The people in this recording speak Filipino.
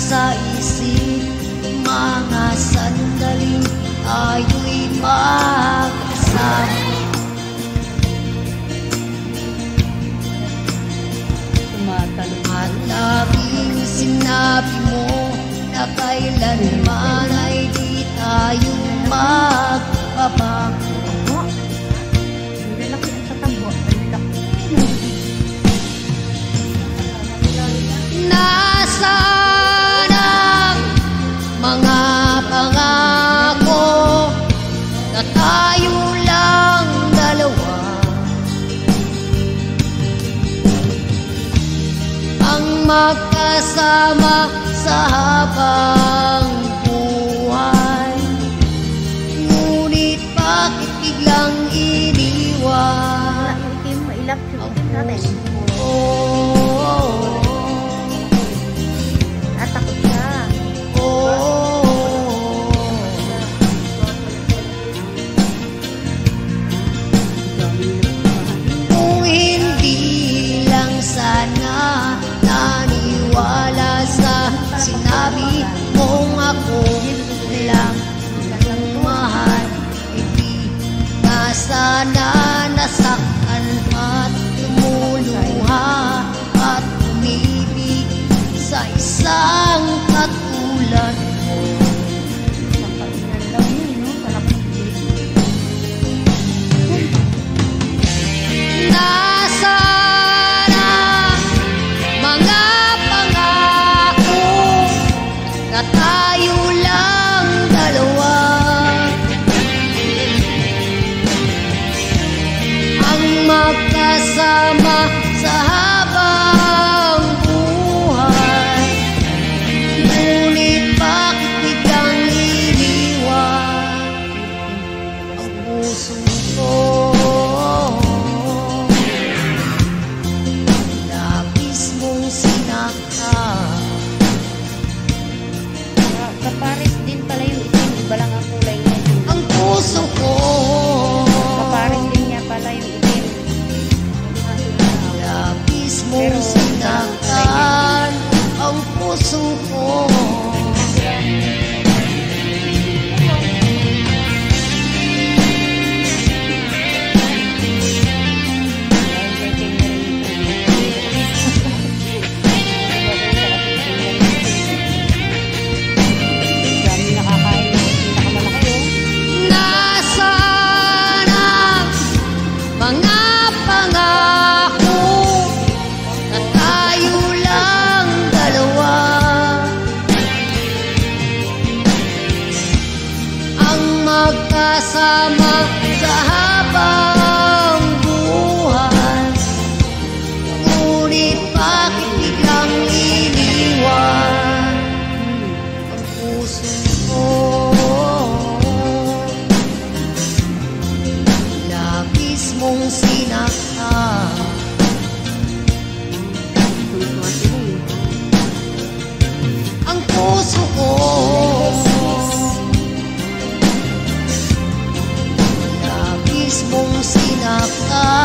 sa isip, mga sandaling tayo'y magkasama. At laging sinabi mo na kailanman ay di tayo magbabago. Nasaan ang mga pangako na tayo lang dalawa? Ang magkasama sa habang buhay, ngunit bakit biglang iniwan? Mailap natin. Natakot siya. Kung hindi lang sana naniwala sa sinabi mong ako lang ang mahal, hindi na sana nasaktan at lumuluha at umibig sa isang katulad mo. Nasaan ang mga pangako na tayo lang dalawa? Ang magkasama sa habang buhay, ngunit bakit biglang iniwan ang puso ko? Labis mong sinaktan. Kapares din pala yung itim, iba lang ang kulay niya. Ang puso ko, Kapares din niya pala yung itim. labis mong sinaktan ang puso ko. Nasaan ang mga pangako na tayo lang dalawa? Ang magkasama sa habang buhay, ngunit bakit biglang iniwan ang puso ko? Labis mong sinaktan ang puso ko. Labis mong sinaktan